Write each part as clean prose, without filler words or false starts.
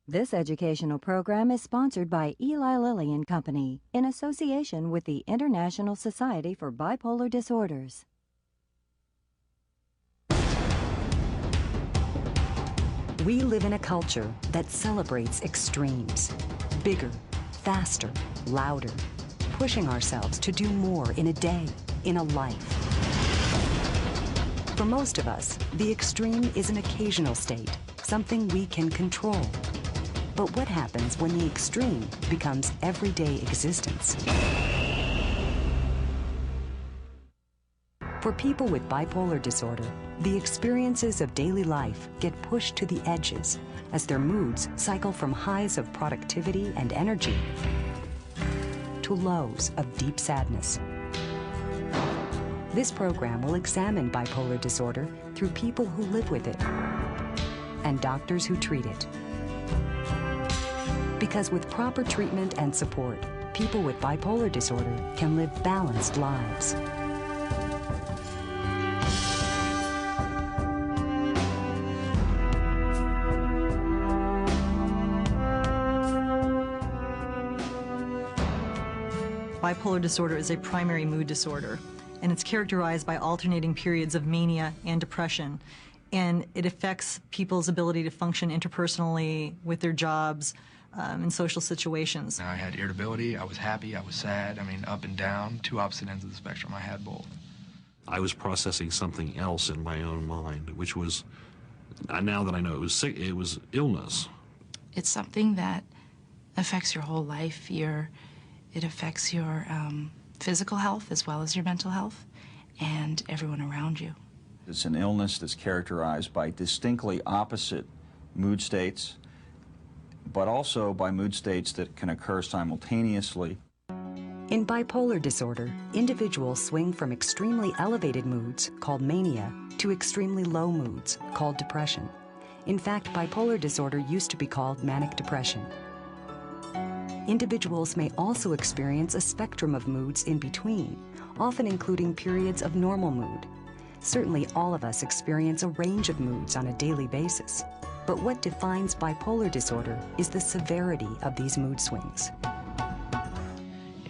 This educational program is sponsored by Eli Lilly and Company in association with the International Society for Bipolar Disorders. We live in a culture that celebrates extremes. Bigger, faster, louder. Pushing ourselves to do more in a day, in a life. For most of us, the extreme is an occasional state, something we can control. But what happens when the extreme becomes everyday existence? For people with bipolar disorder, the experiences of daily life get pushed to the edges as their moods cycle from highs of productivity and energy to lows of deep sadness. This program will examine bipolar disorder through people who live with it and doctors who treat it. Because with proper treatment and support, people with bipolar disorder can live balanced lives. Bipolar disorder is a primary mood disorder, and it's characterized by alternating periods of mania and depression. And it affects people's ability to function interpersonally with their jobs, in social situations. I had irritability, I was happy, I was sad, up and down, two opposite ends of the spectrum, I had both. I was processing something else in my own mind, which was, now that I know it was sick, it was illness. It's something that affects your whole life. It affects your physical health as well as your mental health and everyone around you. It's an illness that's characterized by distinctly opposite mood states, but also by mood states that can occur simultaneously. In bipolar disorder, individuals swing from extremely elevated moods, called mania, to extremely low moods, called depression. In fact, bipolar disorder used to be called manic depression. Individuals may also experience a spectrum of moods in between, often including periods of normal mood. Certainly all of us experience a range of moods on a daily basis. But what defines bipolar disorder is the severity of these mood swings.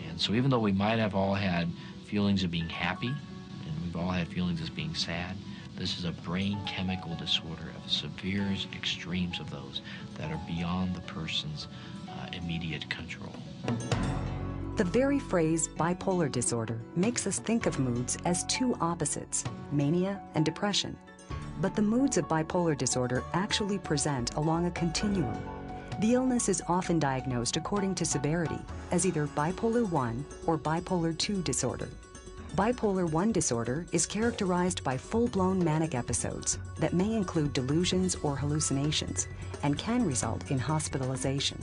And so even though we might have all had feelings of being happy, and we've all had feelings of being sad, this is a brain chemical disorder of severe extremes of those that are beyond the person's immediate control. The very phrase bipolar disorder makes us think of moods as two opposites, mania and depression. But the moods of bipolar disorder actually present along a continuum. The illness is often diagnosed according to severity as either bipolar 1 or bipolar 2 disorder. Bipolar 1 disorder is characterized by full-blown manic episodes that may include delusions or hallucinations and can result in hospitalization.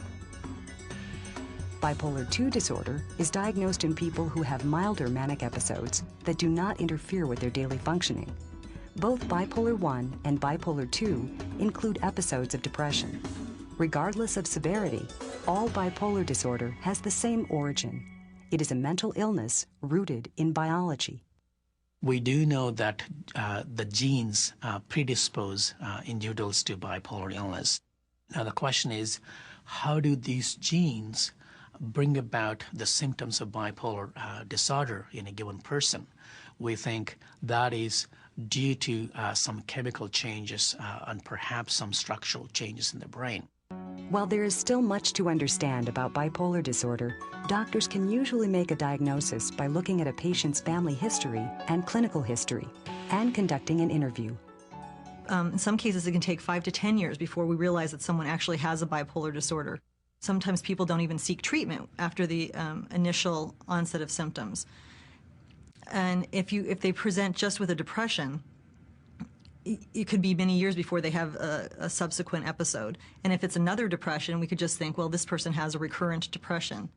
Bipolar 2 disorder is diagnosed in people who have milder manic episodes that do not interfere with their daily functioning. Both bipolar 1 and bipolar 2 include episodes of depression. Regardless of severity, all bipolar disorder has the same origin. It is a mental illness rooted in biology. We do know that the genes predispose individuals to bipolar illness. Now the question is, how do these genes bring about the symptoms of bipolar disorder in a given person? We think that is due to some chemical changes and perhaps some structural changes in the brain. While there is still much to understand about bipolar disorder, doctors can usually make a diagnosis by looking at a patient's family history and clinical history and conducting an interview. In some cases, it can take 5 to 10 years before we realize that someone actually has a bipolar disorder. Sometimes people don't even seek treatment after the initial onset of symptoms. And if they present just with a depression, it could be many years before they have a subsequent episode. And if it's another depression, we could just think, well, this person has a recurrent depression.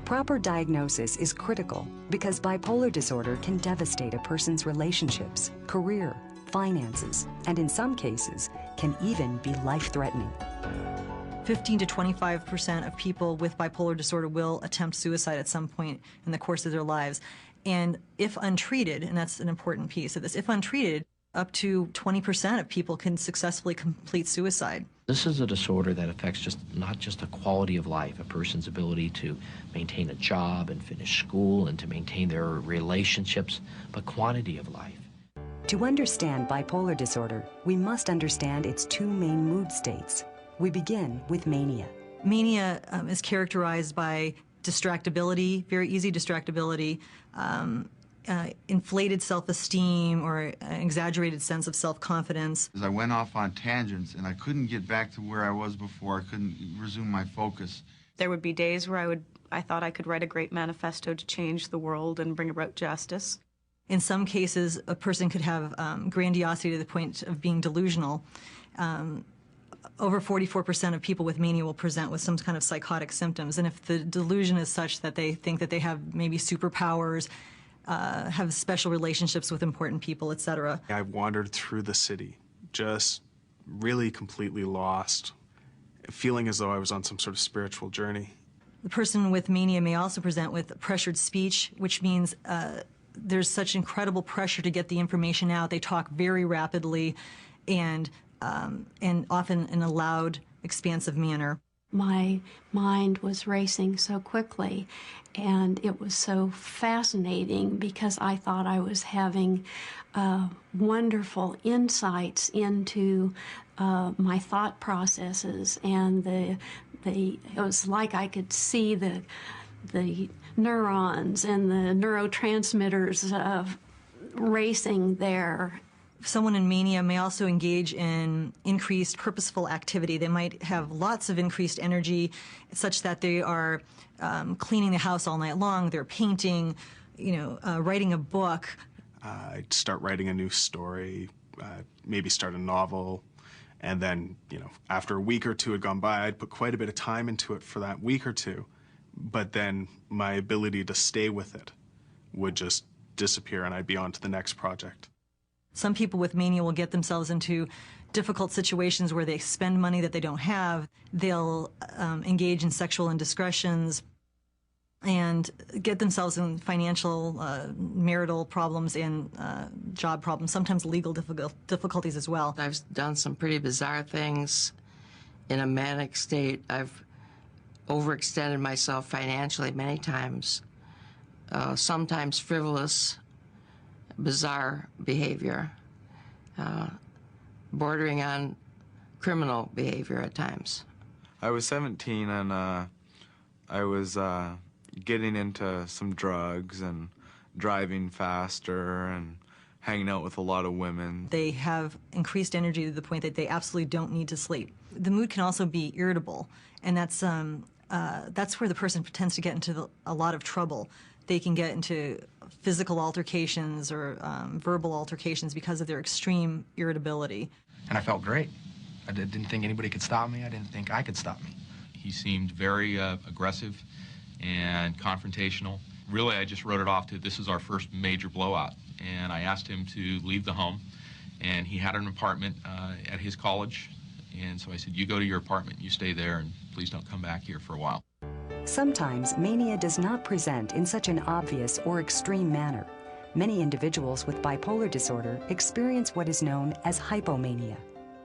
Proper diagnosis is critical because bipolar disorder can devastate a person's relationships, career, finances, and in some cases, can even be life-threatening. 15 to 25% of people with bipolar disorder will attempt suicide at some point in the course of their lives. And if untreated, and that's an important piece of this, if untreated, up to 20% of people can successfully complete suicide. This is a disorder that affects not just the quality of life, a person's ability to maintain a job and finish school and to maintain their relationships, but quantity of life. To understand bipolar disorder, we must understand its two main mood states. We begin with mania. Mania is characterized by distractibility, very easy distractibility, inflated self-esteem or an exaggerated sense of self-confidence. I went off on tangents and I couldn't get back to where I was before. I couldn't resume my focus. There would be days where I thought I could write a great manifesto to change the world and bring about justice. In some cases, a person could have grandiosity to the point of being delusional. Over 44% of people with mania will present with some kind of psychotic symptoms. And if the delusion is such that they think that they have maybe superpowers, have special relationships with important people, etc. I wandered through the city, just really completely lost, feeling as though I was on some sort of spiritual journey. The person with mania may also present with pressured speech, which means there's such incredible pressure to get the information out. They talk very rapidly and often in a loud, expansive manner. My mind was racing so quickly, and it was so fascinating because I thought I was having wonderful insights into my thought processes, and it was like I could see the neurons and the neurotransmitters racing there. Someone in mania may also engage in increased purposeful activity. They might have lots of increased energy such that they are cleaning the house all night long, they're painting, writing a book. I'd start writing a new story, maybe start a novel, and then, after a week or two had gone by, I'd put quite a bit of time into it for that week or two, but then my ability to stay with it would just disappear and I'd be on to the next project. Some people with mania will get themselves into difficult situations where they spend money that they don't have. They'll engage in sexual indiscretions and get themselves in financial, marital problems and job problems, sometimes legal difficulties as well. I've done some pretty bizarre things in a manic state. I've overextended myself financially many times, sometimes frivolous, bizarre behavior, bordering on criminal behavior at times. I was 17 and I was getting into some drugs and driving faster and hanging out with a lot of women. They have increased energy to the point that they absolutely don't need to sleep. The mood can also be irritable, and that's where the person tends to get into a lot of trouble. They can get into physical altercations or verbal altercations because of their extreme irritability. And I felt great. I didn't think anybody could stop me. I didn't think I could stop me. He seemed very aggressive and confrontational. Really, I just wrote it off to this is our first major blowout. And I asked him to leave the home. And he had an apartment at his college. And so I said, you go to your apartment, you stay there, and please don't come back here for a while. Sometimes mania does not present in such an obvious or extreme manner. Many individuals with bipolar disorder experience what is known as hypomania.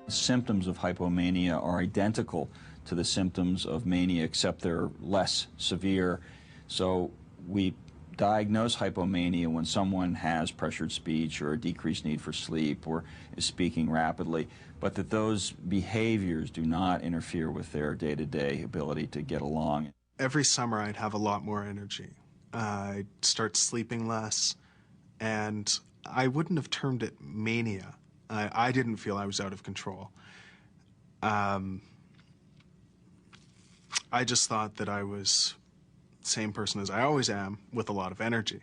Symptoms of hypomania are identical to the symptoms of mania, except they're less severe. So we diagnose hypomania when someone has pressured speech or a decreased need for sleep or is speaking rapidly, but that those behaviors do not interfere with their day-to-day ability to get along. Every summer I'd have a lot more energy. I'd start sleeping less, and I wouldn't have termed it mania. I didn't feel I was out of control. I just thought that I was the same person as I always am, with a lot of energy.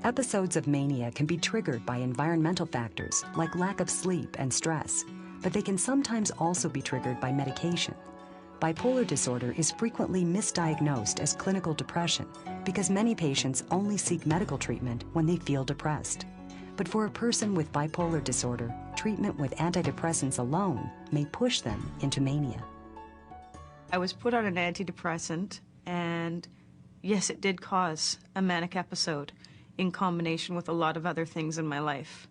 Episodes of mania can be triggered by environmental factors like lack of sleep and stress, but they can sometimes also be triggered by medication. Bipolar disorder is frequently misdiagnosed as clinical depression because many patients only seek medical treatment when they feel depressed. But for a person with bipolar disorder, treatment with antidepressants alone may push them into mania. I was put on an antidepressant, and yes, it did cause a manic episode in combination with a lot of other things in my life.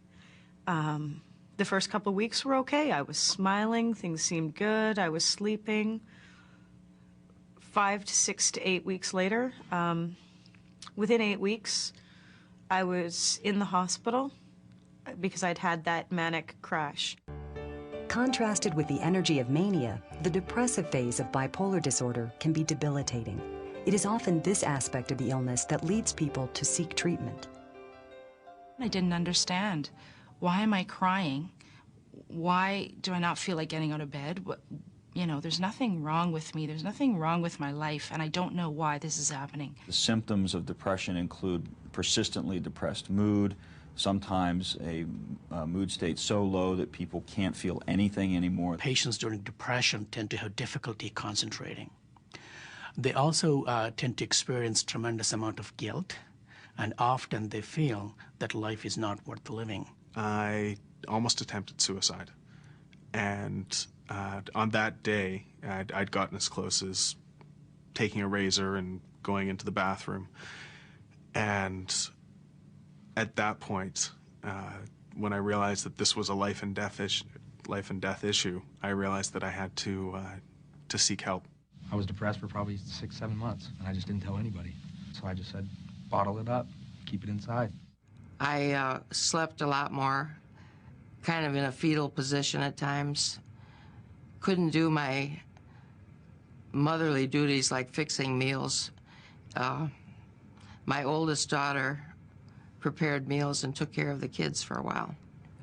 The first couple of weeks were okay. I was smiling, things seemed good, I was sleeping. 5 to 6 to 8 weeks later, within 8 weeks, I was in the hospital because I'd had that manic crash. Contrasted with the energy of mania, the depressive phase of bipolar disorder can be debilitating. It is often this aspect of the illness that leads people to seek treatment. I didn't understand. Why am I crying? Why do I not feel like getting out of bed? You know, there's nothing wrong with me. There's nothing wrong with my life, and I don't know why this is happening. The symptoms of depression include persistently depressed mood, sometimes a mood state so low that people can't feel anything anymore. Patients during depression tend to have difficulty concentrating. They also tend to experience tremendous amount of guilt, and often they feel that life is not worth living. I almost attempted suicide, and on that day, I'd gotten as close as taking a razor and going into the bathroom. And at that point, when I realized that this was a life and death issue, I realized that I had to seek help. I was depressed for probably 6, 7 months, and I just didn't tell anybody. So I just said, bottle it up, keep it inside. I slept a lot more, kind of in a fetal position at times. Couldn't do my motherly duties like fixing meals. My oldest daughter prepared meals and took care of the kids for a while.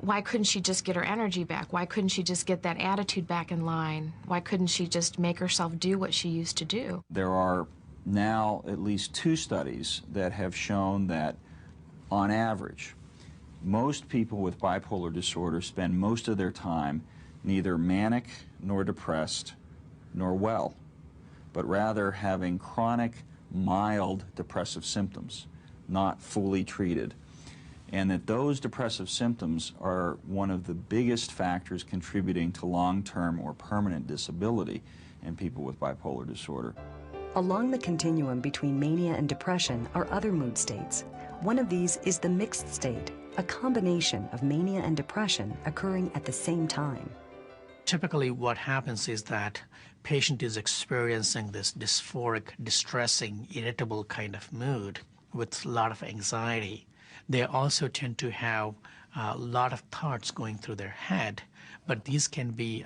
Why couldn't she just get her energy back? Why couldn't she just get that attitude back in line? Why couldn't she just make herself do what she used to do? There are now at least 2 studies that have shown that, on average, most people with bipolar disorder spend most of their time neither manic nor depressed nor well, but rather having chronic, mild depressive symptoms, not fully treated. And that those depressive symptoms are one of the biggest factors contributing to long-term or permanent disability in people with bipolar disorder. Along the continuum between mania and depression are other mood states. One of these is the mixed state, a combination of mania and depression occurring at the same time. Typically what happens is that patient is experiencing this dysphoric, distressing, irritable kind of mood with a lot of anxiety. They also tend to have a lot of thoughts going through their head, but these can be,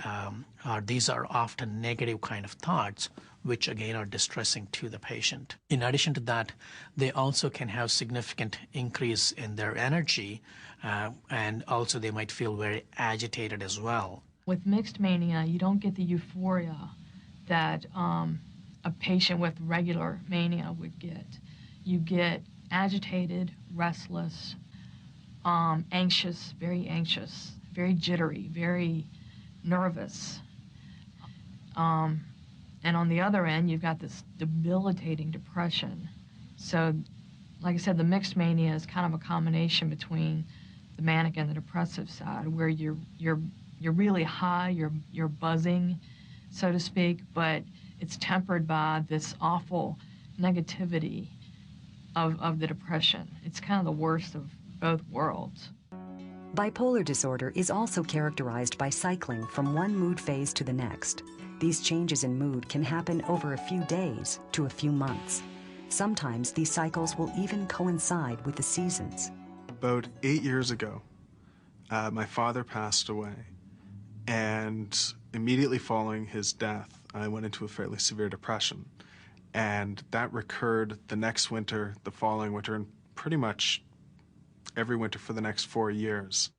these are often negative kind of thoughts, which again are distressing to the patient. In addition to that, they also can have significant increase in their energy, and also they might feel very agitated as well. With mixed mania, you don't get the euphoria that a patient with regular mania would get. You get agitated, restless, anxious, very jittery, very nervous. And on the other end, you've got this debilitating depression. So, like I said, the mixed mania is kind of a combination between the manic and the depressive side, where you're really high, you're buzzing, so to speak, but it's tempered by this awful negativity of the depression. It's kind of the worst of both worlds. Bipolar disorder is also characterized by cycling from one mood phase to the next. These changes in mood can happen over a few days to a few months. Sometimes these cycles will even coincide with the seasons. About 8 years ago, my father passed away, and immediately following his death, I went into a fairly severe depression. And that recurred the next winter, the following winter, and pretty much every winter for the next 4 years.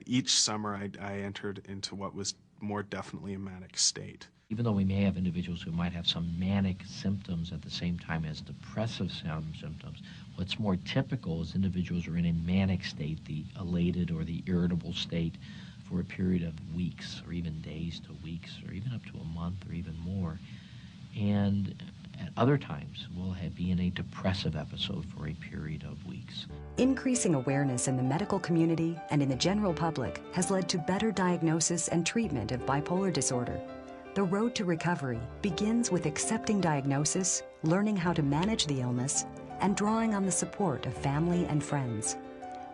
Each summer, I entered into what was more definitely a manic state. Even though we may have individuals who might have some manic symptoms at the same time as depressive symptoms, what's more typical is individuals are in a manic state, the elated or the irritable state, for a period of weeks or even days to weeks or even up to a month or even more. And at other times, we'll be in a depressive episode for a period of weeks. Increasing awareness in the medical community and in the general public has led to better diagnosis and treatment of bipolar disorder. The road to recovery begins with accepting diagnosis, learning how to manage the illness, and drawing on the support of family and friends.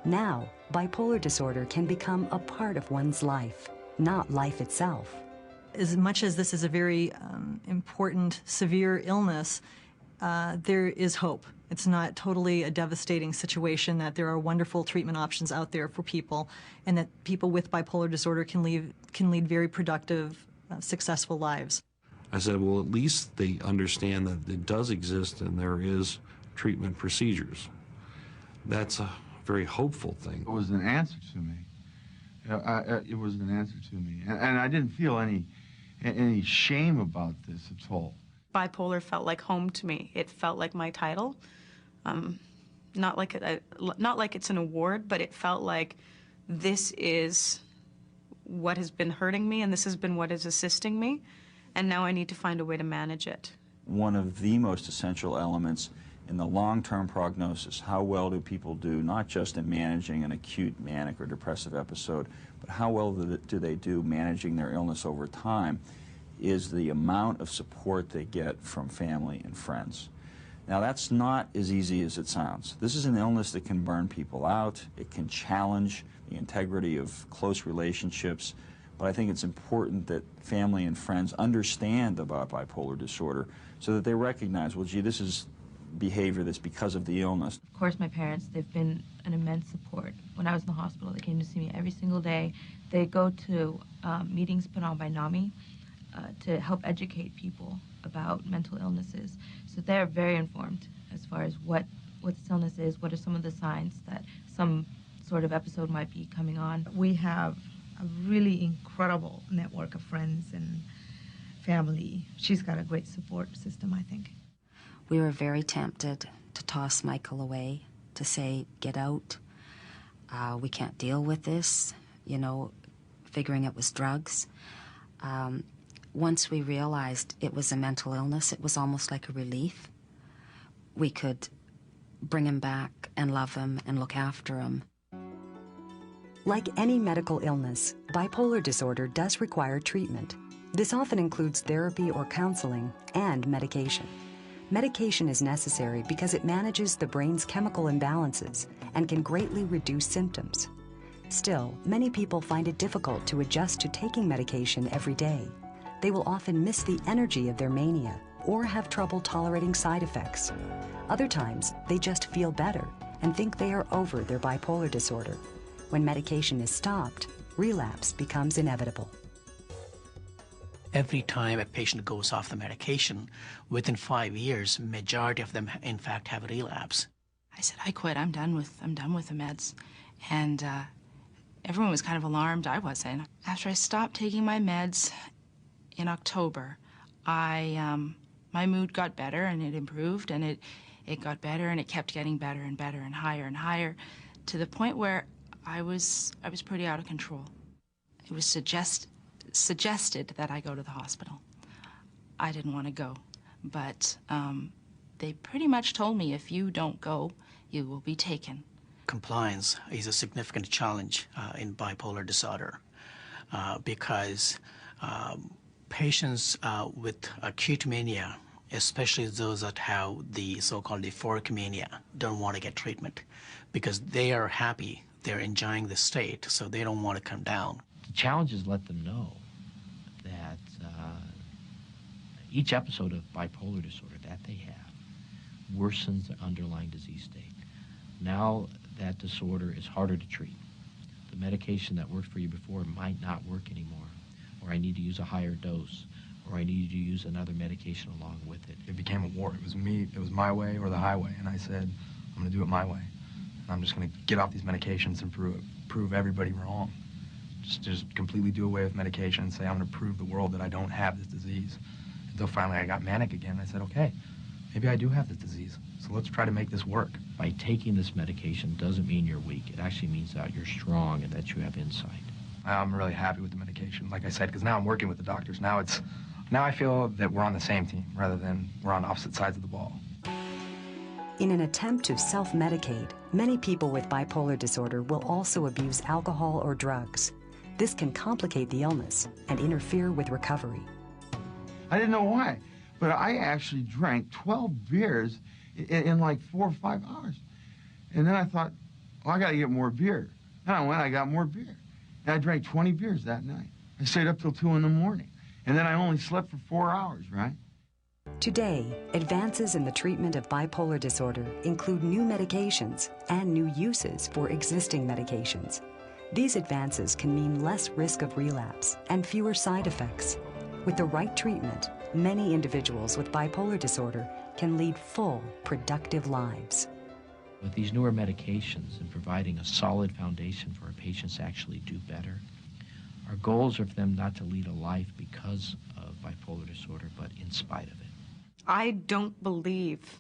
Now, bipolar disorder can become a part of one's life, not life itself. As much as this is a very important, severe illness, there is hope. It's not totally a devastating situation, that there are wonderful treatment options out there for people, and that people with bipolar disorder can lead very productive, successful lives. I said, well, at least they understand that it does exist and there is treatment procedures. That's a very hopeful thing. It was an answer to me. It was an answer to me. And I didn't feel any shame about this at all. Bipolar felt like home to me. It felt like my title. Not like it's an award, but it felt like this is what has been hurting me and this has been what is assisting me, and now I need to find a way to manage it. One of the most essential elements in the long-term prognosis, how well do people do, not just in managing an acute manic or depressive episode, but how well do they do managing their illness over time, is the amount of support they get from family and friends. Now, that's not as easy as it sounds. This is an illness that can burn people out. It can challenge the integrity of close relationships. But I think it's important that family and friends understand about bipolar disorder so that they recognize, well, gee, this is behavior that's because of the illness. Of course, my parents, they've been an immense support. When I was in the hospital, they came to see me every single day. They go to meetings put on by NAMI to help educate people about mental illnesses. So they're very informed as far as what this illness is, what are some of the signs that some sort of episode might be coming on. We have a really incredible network of friends and family. She's got a great support system, I think. We were very tempted to toss Michael away, to say, get out. We can't deal with this, you know, figuring it was drugs. Once we realized it was a mental illness, it was almost like a relief. We could bring him back and love him and look after him. Like any medical illness, bipolar disorder does require treatment. This often includes therapy or counseling and medication. Medication is necessary because it manages the brain's chemical imbalances and can greatly reduce symptoms. Still, many people find it difficult to adjust to taking medication every day. They will often miss the energy of their mania or have trouble tolerating side effects. Other times, they just feel better and think they are over their bipolar disorder. When medication is stopped, relapse becomes inevitable. Every time a patient goes off the medication, within 5 years, majority of them, in fact, have a relapse. I said, I quit. I'm done with the meds. And everyone was kind of alarmed. I wasn't. After I stopped taking my meds in October, my mood got better and it improved, and it got better, and it kept getting better and better and higher, to the point where I was pretty out of control. It was suggested that I go to the hospital. I didn't want to go, but they pretty much told me, if you don't go, you will be taken. Compliance is a significant challenge in bipolar disorder because patients with acute mania, especially those that have the so-called euphoric mania, don't want to get treatment because they are happy, they're enjoying the state, so they don't want to come down. The challenge is let them know that each episode of bipolar disorder that they have worsens the underlying disease state. Now that disorder is harder to treat. The medication that worked for you before might not work anymore, or I need to use a higher dose, or I need to use another medication along with it. It became a war. It was my way or the highway, and I said, I'm going to do it my way. And I'm just going to get off these medications and prove everybody wrong. Just completely do away with medication and say, I'm going to prove the world that I don't have this disease. Until finally I got manic again. I said, okay, maybe I do have this disease, so let's try to make this work. By taking this medication doesn't mean you're weak. It actually means that you're strong and that you have insight. I'm really happy with the medication, like I said, because now I'm working with the doctors. Now I feel that we're on the same team rather than we're on opposite sides of the ball. In an attempt to self-medicate, many people with bipolar disorder will also abuse alcohol or drugs. This can complicate the illness and interfere with recovery. I didn't know why, but I actually drank 12 beers in like 4 or 5 hours. And then I thought, well, I got to get more beer. And I went, I got more beer. And I drank 20 beers that night. I stayed up till 2 in the morning. And then I only slept for 4 hours, right? Today, advances in the treatment of bipolar disorder include new medications and new uses for existing medications. These advances can mean less risk of relapse and fewer side effects. With the right treatment, many individuals with bipolar disorder can lead full, productive lives. With these newer medications and providing a solid foundation for our patients to actually do better, our goals are for them not to lead a life because of bipolar disorder, but in spite of it. I don't believe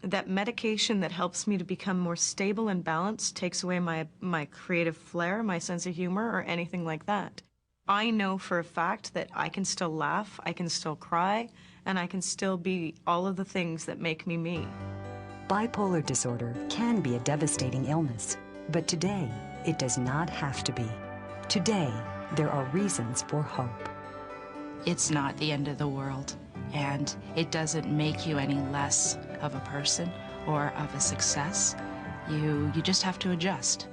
that medication that helps me to become more stable and balanced takes away my creative flair, my sense of humor, or anything like that. I know for a fact that I can still laugh, I can still cry, and I can still be all of the things that make me me. Bipolar disorder can be a devastating illness, but today it does not have to be. Today, there are reasons for hope. It's not the end of the world, and it doesn't make you any less of a person or of a success. You just have to adjust.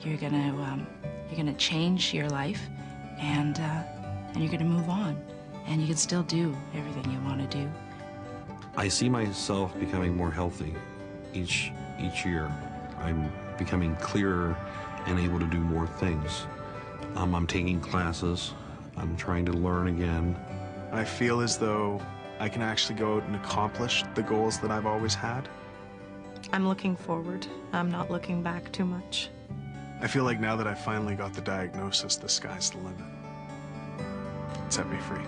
You're gonna change your life, and you're gonna move on, and you can still do everything you want to do. I see myself becoming more healthy each year. I'm becoming clearer and able to do more things. I'm taking classes. I'm trying to learn again. I feel as though I can actually go out and accomplish the goals that I've always had. I'm looking forward. I'm not looking back too much. I feel like now that I finally got the diagnosis, the sky's the limit. Set me free.